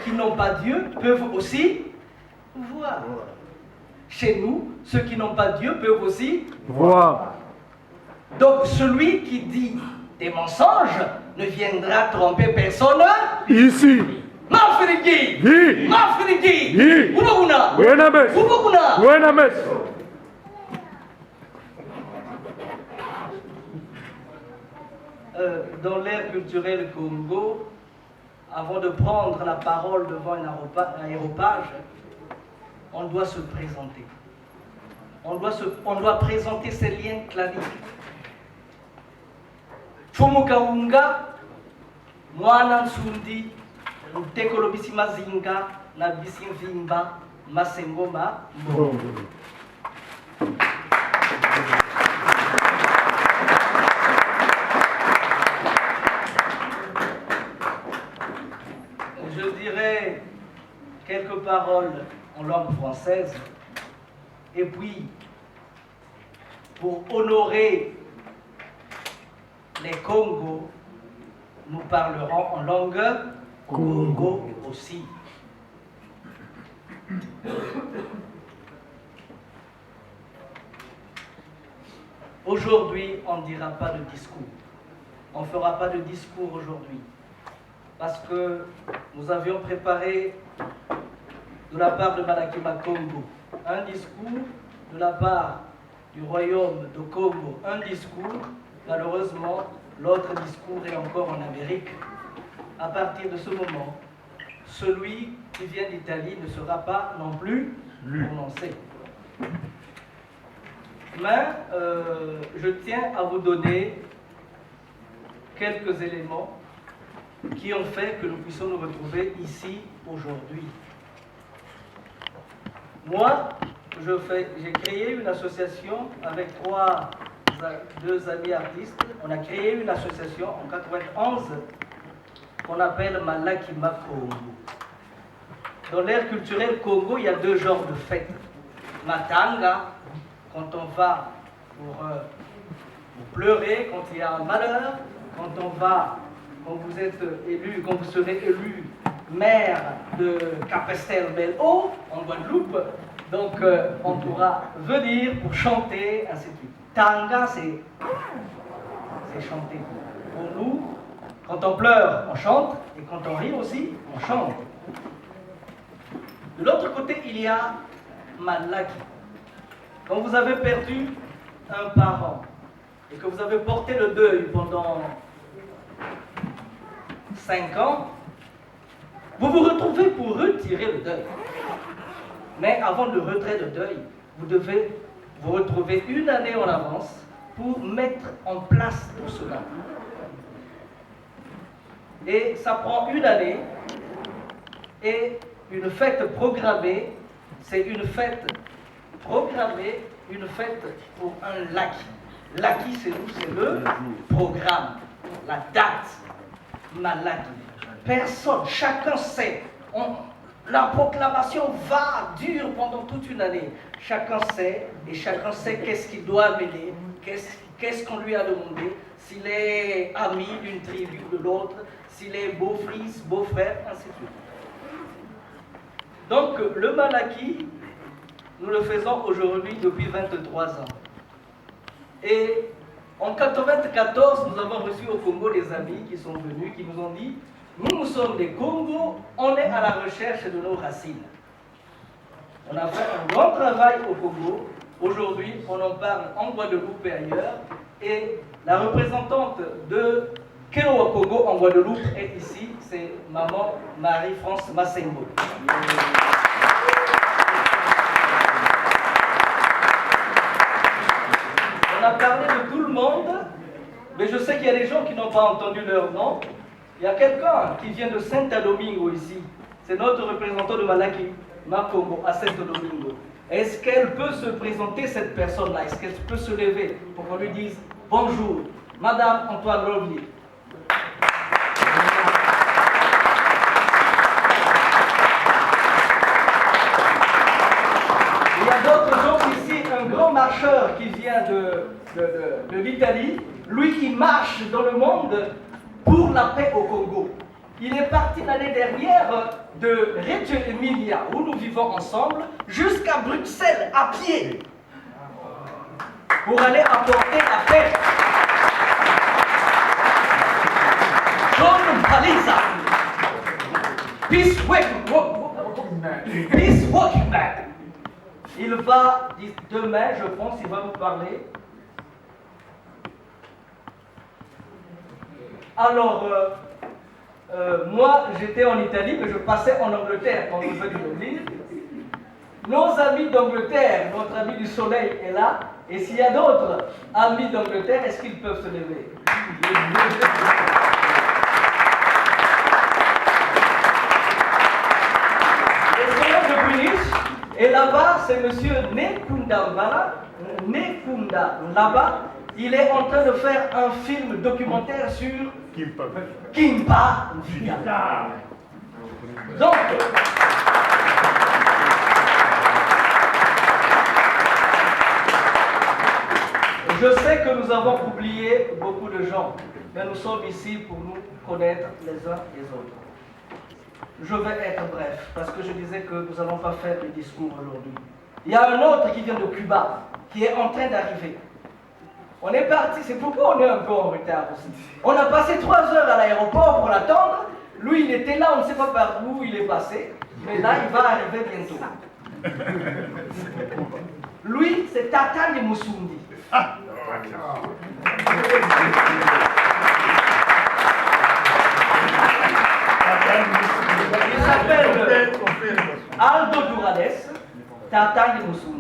qui n'ont pas Dieu peuvent aussi voir. Chez nous, ceux qui n'ont pas Dieu peuvent aussi voir. Donc celui qui dit des mensonges ne viendra tromper personne Ici. Mafriki! Oui. Mafriki! Oui. Uboguna! Wenames. Uboguna! Wenames. Dans l'ère culturelle Congo, avant de prendre la parole devant un aéropage, on doit se présenter. On doit présenter ses liens claniques. Chumukaunga, mwana nsundi, lutekolo bisi mazinga, na bisi mvimba, masengoma, mbongo. Je dirais quelques paroles en langue française, et puis, pour honorer les Congos, nous parlerons en langue Congo aussi. Aujourd'hui, on ne dira pas de discours. On ne fera pas de discours aujourd'hui. Parce que nous avions préparé de la part de Malaki Makongo un discours, de la part du royaume de Congo un discours. Malheureusement, l'autre discours est encore en Amérique. À partir de ce moment, celui qui vient d'Italie ne sera pas non plus prononcé. Mais je tiens à vous donner quelques éléments qui ont fait que nous puissions nous retrouver ici aujourd'hui. Moi, j'ai créé une association avec deux amis artistes. On a créé une association en 1991 qu'on appelle Malaki Makongo. Dans l'ère culturelle Congo, il y a deux genres de fêtes. Matanga, quand on va pour pleurer, quand il y a un malheur, quand vous êtes élu, quand vous serez élu maire de Capestel-Bel-Haut, en Guadeloupe, donc on pourra venir pour chanter, ainsi de suite. Tanga, c'est chanter. Pour nous, quand on pleure, on chante, et quand on rit aussi, on chante. De l'autre côté, il y a Malaki. Quand vous avez perdu un parent, et que vous avez porté le deuil pendant 5 ans, vous vous retrouvez pour retirer le deuil. Mais avant le retrait de deuil, vous devez vous retrouver une année en avance pour mettre en place tout cela. Et ça prend une année, et une fête programmée, c'est une fête programmée, une fête pour un Laki. Laki, c'est le programme, la date, Malaki. Personne, chacun sait. La proclamation dure pendant toute une année. Chacun sait, et chacun sait qu'est-ce qu'il doit mener, qu'est-ce qu'on lui a demandé, s'il est ami d'une tribu ou de l'autre, s'il est beau-fils, beau-frère, ainsi de suite. Donc, le Malaki, nous le faisons aujourd'hui depuis 23 ans. Et en 1994, nous avons reçu au Congo des amis qui sont venus, qui nous ont dit: nous sommes des Congos, on est à la recherche de nos racines. On a fait un grand travail au Congo. Aujourd'hui, on en parle en Guadeloupe et ailleurs. Et la représentante de Keloa Congo en Guadeloupe est ici, c'est maman Marie-France Massengo. On a parlé de tout le monde, mais je sais qu'il y a des gens qui n'ont pas entendu leur nom. Il y a quelqu'un qui vient de Saint-Domingo ici. C'est notre représentant de Malaki Makongo à Saint-Domingo. Est-ce qu'elle peut se présenter, cette personne-là? Est-ce qu'elle peut se lever pour qu'on lui dise bonjour, Madame Antoine Rovlier? Il y a d'autres gens ici, un grand marcheur qui vient de l'Italie. Lui, il marche dans le monde pour la paix au Congo. Il est parti l'année dernière de Reggio Emilia, où nous vivons ensemble, jusqu'à Bruxelles, à pied, pour aller apporter la paix. John Paliza, Peace Walking Man. Il va, demain, je pense, il va nous parler. Alors, moi, j'étais en Italie, mais je passais en Angleterre quand nous faisons du livre. Nos amis d'Angleterre, notre ami du soleil est là. Et s'il y a d'autres amis d'Angleterre, est-ce qu'ils peuvent se lever? Le soleil de British. Et là-bas, c'est M. Nekunda là-bas. Il est en train de faire un film documentaire sur Kimpa. Donc, je sais que nous avons oublié beaucoup de gens, mais nous sommes ici pour nous connaître les uns les autres. Je vais être bref, parce que je disais que nous n'allons pas faire de discours aujourd'hui. Il y a un autre qui vient de Cuba, qui est en train d'arriver. On est parti, c'est pourquoi on est un peu en retard aussi. On a passé 3 heures à l'aéroport pour l'attendre. Lui, il était là, on ne sait pas par où il est passé. Mais là, il va arriver bientôt. Lui, c'est Tatane Moussoumbi. Il s'appelle Aldo Durales, Tatane Moussoumbi.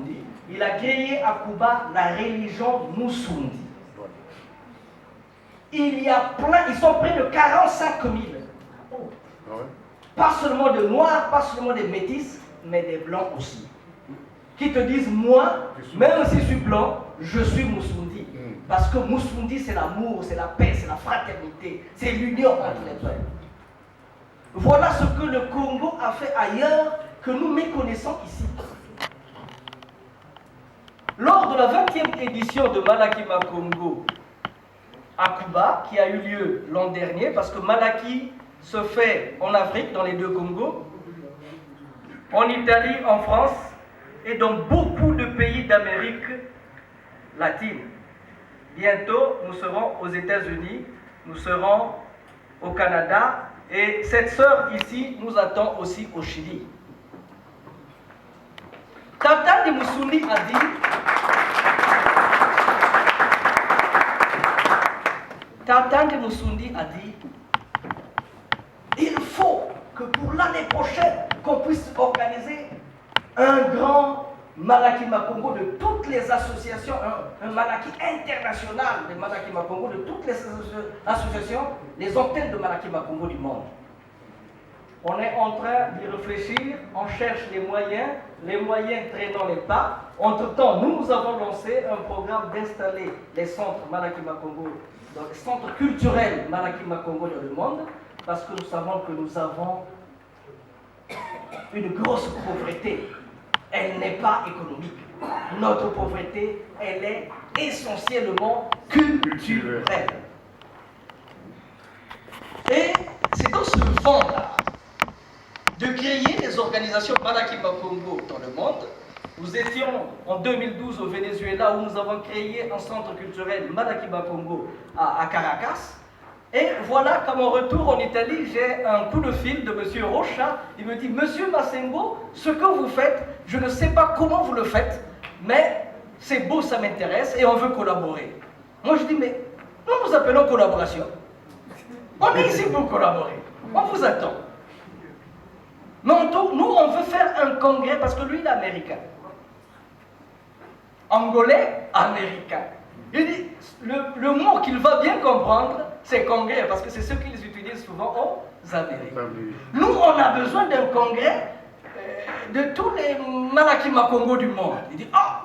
Il a créé à Cuba la religion Moussoumbi. Il y a plein, ils sont près de 45 000. Pas seulement de noirs, pas seulement des métis, mais des blancs aussi. Qui te disent, moi, même si je suis blanc, je suis Moussoumbi. Parce que Moussoumbi, c'est l'amour, c'est la paix, c'est la fraternité, c'est l'union entre les peuples. Voilà ce que le Congo a fait ailleurs, que nous méconnaissons ici. Lors de la 20e édition de Malakima Congo à Cuba, qui a eu lieu l'an dernier, parce que Malaki se fait en Afrique, dans les 2 Congos, en Italie, en France, et dans beaucoup de pays d'Amérique latine. Bientôt, nous serons aux États-Unis, nous serons au Canada, et cette sœur ici nous attend aussi au Chili. Tatane Moussoumbi a dit, Tatane Moussoumbi a dit, il faut que pour l'année prochaine, qu'on puisse organiser un grand Malakima Congo de toutes les associations, un Malaki international de Malakima Congo de toutes les associations, les antennes de Malakima Congo du monde. On est en train d'y réfléchir, on cherche les moyens traînant les pas. Entre-temps, nous avons lancé un programme d'installer les centres Malakima Congo, donc les centres culturels Malakima Congo dans le monde, parce que nous savons que nous avons une grosse pauvreté. Elle n'est pas économique. Notre pauvreté, elle est essentiellement culturelle. Et c'est dans ce vent-là de créer des organisations Malakima Congo dans le monde. Nous étions en 2012 au Venezuela où nous avons créé un centre culturel Malakima Congo à Caracas. Et voilà qu'à mon retour en Italie, j'ai un coup de fil de M. Rocha. Il me dit, Monsieur Massengo, ce que vous faites, je ne sais pas comment vous le faites, mais c'est beau, ça m'intéresse et on veut collaborer. Moi je dis, mais nous appelons collaboration. On est ici pour collaborer. On vous attend. Mais nous, on veut faire un congrès parce que lui, il est américain. Angolais, américain. Il dit, le mot qu'il va bien comprendre, c'est congrès, parce que c'est ce qu'ils utilisent souvent aux Amériques. Nous, on a besoin d'un congrès de tous les Malakima Congo du monde. Il dit, ah,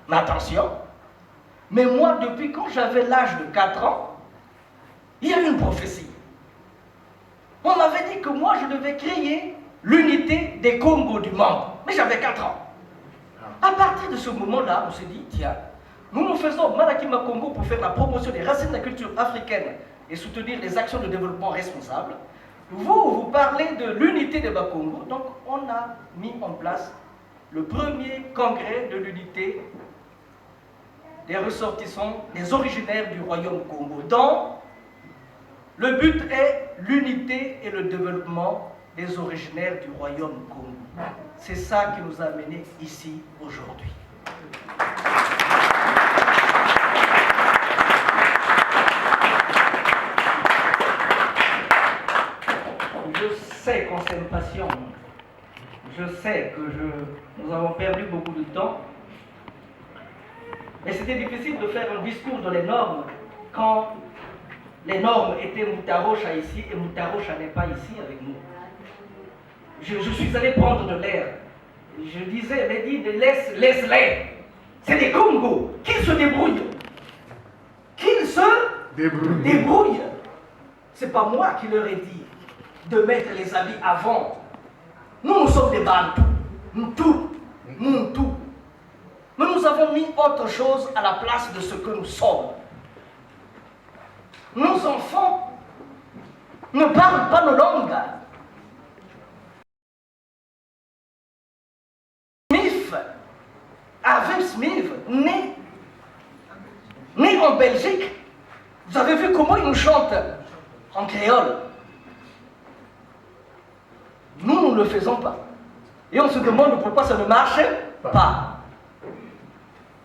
mais attention, mais moi, depuis quand j'avais l'âge de 4 ans, il y a eu une prophétie. On m'avait dit que moi, je devais créer l'unité des Congos du monde. Mais j'avais 4 ans. À partir de ce moment-là, on s'est dit, tiens, nous faisons Malakima Congo pour faire la promotion des racines de la culture africaine et soutenir les actions de développement responsables. Vous parlez de l'unité de Bakongo, donc on a mis en place le premier congrès de l'unité des ressortissants, des originaires du royaume Congo, dont le but est l'unité et le développement des originaires du royaume Congo. C'est ça qui nous a amenés ici aujourd'hui. Je sais qu'on s'impatiente. Je sais que nous avons perdu beaucoup de temps. Mais c'était difficile de faire un discours dans les normes quand les normes étaient Moutarocha ici et Moutarocha n'est pas ici avec nous. Je suis allé prendre de l'air. Je disais, mais dis, laisse-les. C'est des Congos. Qu'ils se débrouillent. Qu'ils se débrouillent. C'est pas moi qui leur ai dit de mettre les habits avant. Nous sommes des Bantous. Nous tout. Mais nous avons mis autre chose à la place de ce que nous sommes. Nos enfants ne parlent pas nos langues. Avec Smith, né en Belgique, vous avez vu comment il nous chante en créole. Nous ne le faisons pas. Et on se demande pourquoi ça ne marche pas.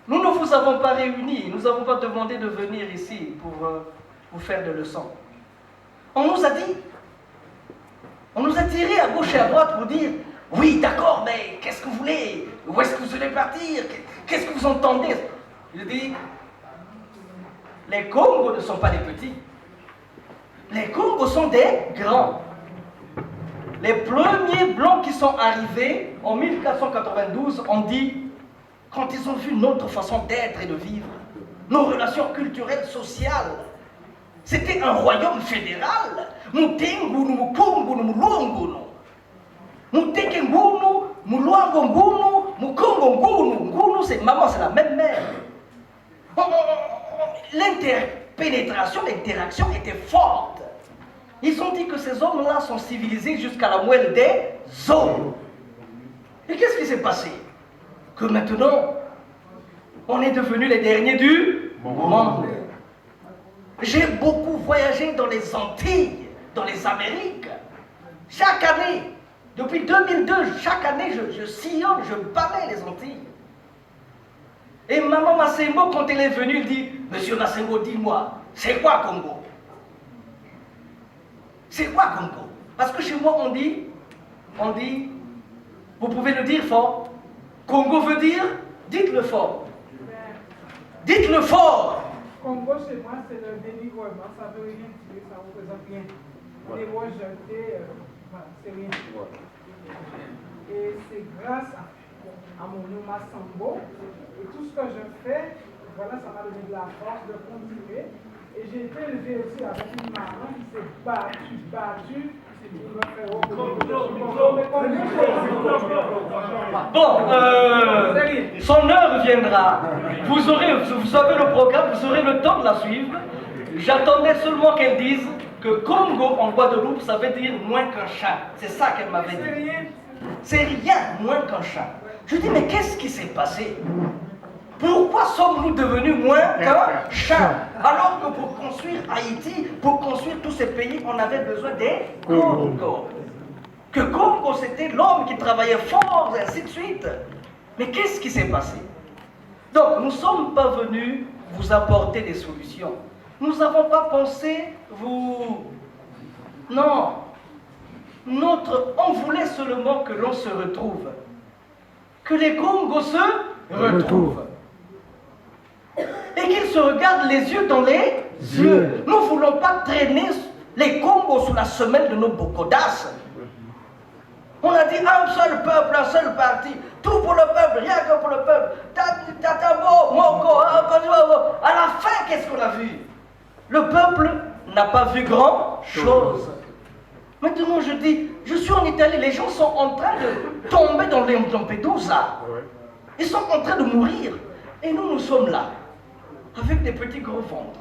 Nous ne vous avons pas réunis, nous n'avons pas demandé de venir ici pour vous faire des leçons. On nous a dit, on nous a tiré à gauche et à droite pour dire oui, d'accord, mais qu'est-ce que vous voulez? Où est-ce que vous allez partir? Qu'est-ce que vous entendez? Je dis, les Congos ne sont pas des petits. Les Congos sont des grands. Les premiers blancs qui sont arrivés en 1492 ont dit, quand ils ont vu notre façon d'être et de vivre, nos relations culturelles, sociales, c'était un royaume fédéral. Mutengu, Mukungu, Mulungu. Muteke Ngunu, Muluango Ngunu, Mukongo Ngunu. Ngunu, c'est maman, c'est la même mère. L'interpénétration, l'interaction était forte. Ils ont dit que ces hommes-là sont civilisés jusqu'à la moelle des os. Et qu'est-ce qui s'est passé? Que maintenant, on est devenus les derniers du monde. J'ai beaucoup voyagé dans les Antilles, dans les Amériques. Chaque année, depuis 2002, chaque année, je sillonne, je balaye les Antilles. Et maman Massengo, quand elle est venue, elle dit, Monsieur Massengo, dis-moi, c'est quoi Congo? C'est quoi Congo? Parce que chez moi, on dit, vous pouvez le dire fort. Congo veut dire, dites-le fort. Dites-le fort. Congo, chez moi, c'est le dénigrement, ça veut rien dire, ça ne représente rien. On est rejeté, voilà, c'est rien. Et c'est grâce à mon nom Massambo, et tout ce que je fais, voilà, ça m'a donné de la force de continuer. Et j'ai été élevé aussi avec une maman qui s'est battue. Bon, son heure viendra. Vous savez le programme, vous aurez le temps de la suivre. J'attendais seulement qu'elle dise que Congo en Guadeloupe, ça veut dire moins qu'un chat. C'est ça qu'elle m'avait dit. C'est rien moins qu'un chat. Je dis, mais qu'est-ce qui s'est passé? Pourquoi sommes-nous devenus moins qu'un chat? Alors que pour construire Haïti, pour construire tous ces pays, on avait besoin des Congos. Que Congo, c'était l'homme qui travaillait fort, et ainsi de suite. Mais qu'est-ce qui s'est passé? Donc, nous ne sommes pas venus vous apporter des solutions. Nous n'avons pas pensé vous... Non. On voulait seulement que l'on se retrouve. Que les Congos se retrouvent. Et qu'ils se regardent les yeux dans les yeux. Nous ne voulons pas traîner les Congos sous la semelle de nos bokodas. On a dit un seul peuple, un seul parti. Tout pour le peuple, rien que pour le peuple. Tatabo, Moko, à la fin, qu'est-ce qu'on a vu? Le peuple n'a pas vu grand-chose. Maintenant, je dis, je suis en Italie, les gens sont en train de tomber dans les Lampedusa. Ils sont en train de mourir. Et nous, nous sommes là, avec des petits gros ventres,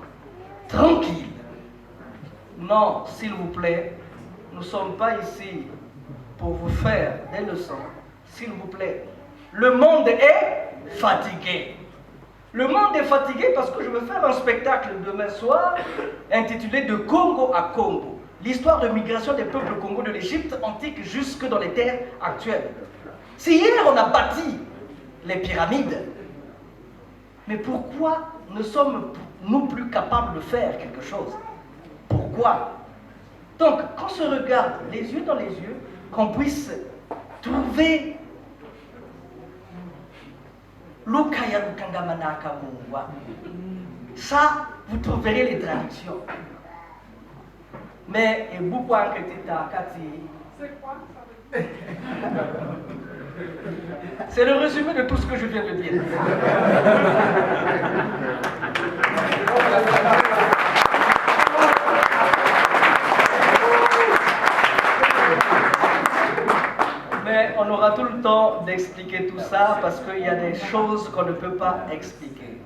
tranquilles. Non, s'il vous plaît, nous ne sommes pas ici pour vous faire des leçons. S'il vous plaît. Le monde est fatigué. Le monde est fatigué parce que je vais faire un spectacle demain soir intitulé De Congo à Congo. L'histoire de migration des peuples Congo de l'Égypte antique jusque dans les terres actuelles. Si hier on a bâti les pyramides, mais pourquoi ne sommes-nous plus capables de faire quelque chose? Pourquoi? Donc, qu'on se regarde les yeux dans les yeux, qu'on puisse trouver ça, vous trouverez les traductions. Mais, et beaucoup en C'est quoi ça? C'est le résumé de tout ce que je viens de dire. Mais on aura tout le temps d'expliquer tout ça parce qu'il y a des choses qu'on ne peut pas expliquer.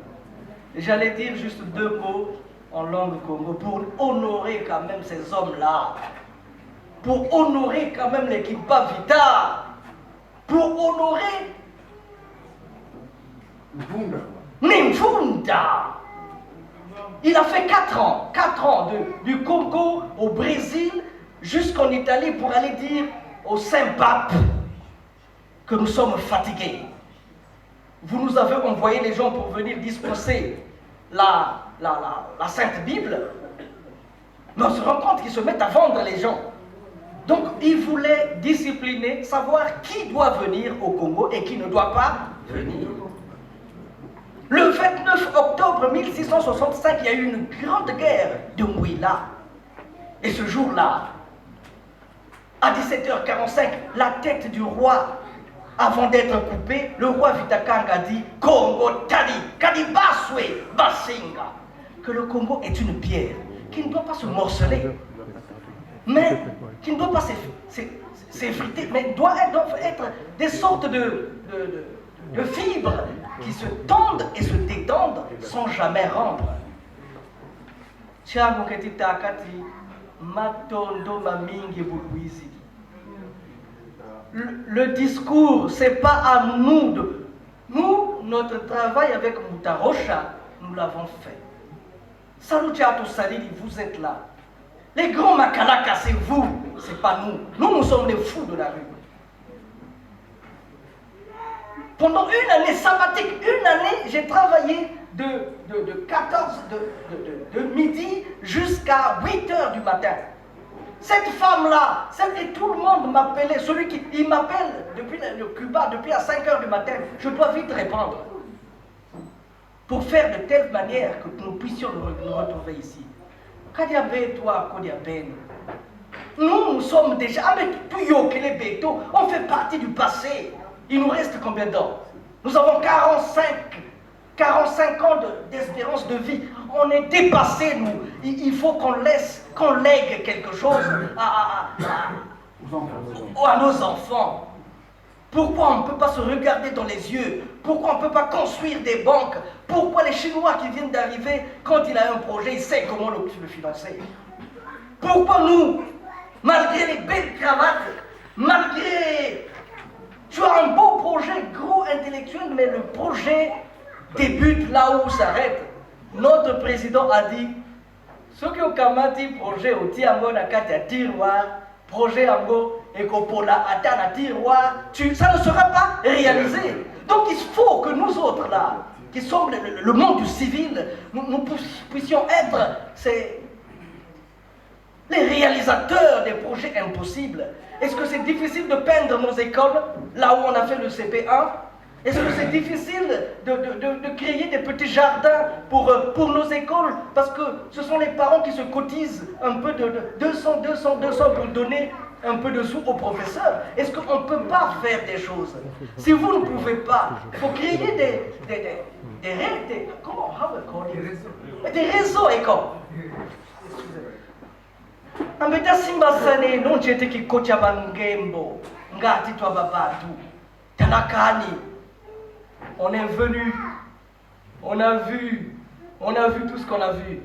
J'allais dire juste 2 mots en langue Congo pour honorer quand même ces hommes-là, pour honorer quand même l'équipe Vita, pour honorer Nimfunda. Il a fait 4 ans du Congo au Brésil jusqu'en Italie pour aller dire au Saint-Pape que nous sommes fatigués. Vous nous avez envoyé les gens pour venir dispenser la Sainte Bible, mais on se rend compte qu'ils se mettent à vendre les gens. Donc, il voulait discipliner, savoir qui doit venir au Congo et qui ne doit pas venir. Le 29 octobre 1665, il y a eu une grande guerre de Mouila. Et ce jour-là, à 17h45, la tête du roi, avant d'être coupée, le roi Vitakanga dit « Congo Tadi, Kadibaswe, Basinga » que le Congo est une pierre qui ne doit pas se morceler, mais qui ne doit pas s'effriter, mais doit être des sortes de fibres qui se tendent et se détendent sans jamais rendre. Tiago Ketitakati, Matondo Mamingi Buluizi. Le discours, c'est pas à nous de... Nous, notre travail avec Mutarocha, nous l'avons fait. Salutiato Salili, vous êtes là. Les grands Makalaka, c'est vous, c'est pas nous. Nous sommes les fous de la rue. Pendant une année sabbatique, j'ai travaillé de midi jusqu'à 8h du matin. Cette femme-là, et tout le monde m'appelait, il m'appelle depuis le Cuba, depuis à 5h du matin, je dois vite répondre. Pour faire de telle manière que nous puissions nous retrouver ici. Nous sommes déjà, on fait partie du passé. Il nous reste combien d'ans? Nous avons 45 ans d'espérance de vie. On est dépassés, nous. Il faut qu'on lègue quelque chose à nos enfants. Pourquoi on ne peut pas se regarder dans les yeux? Pourquoi on ne peut pas construire des banques? Pourquoi les Chinois qui viennent d'arriver, quand il a un projet, il sait comment le financer? Pourquoi nous, malgré les belles cravates, malgré... Tu as un beau projet, gros intellectuel, mais le projet débute là où s'arrête. Notre président a dit, ce qui ont kamati projet au tiango na kati ya tiroir, projet ango ekopola ata na tiroir, ça ne sera pas réalisé. Donc il faut que nous autres là, qui sommes le monde du civil, nous puissions être les réalisateurs des projets impossibles. Est-ce que c'est difficile de peindre nos écoles, là où on a fait le CP1? Est-ce que c'est difficile de créer des petits jardins pour nos écoles? Parce que ce sont les parents qui se cotisent un peu de 200 pour donner un peu de sous aux professeurs. Est-ce qu'on ne peut pas faire des choses? Si vous ne pouvez pas, il faut créer des réseaux écoles. Ambeta simba sane non chete ki kocha bangembo ngati twa babatu tanakani. On est venu, on a vu tout ce qu'on a vu.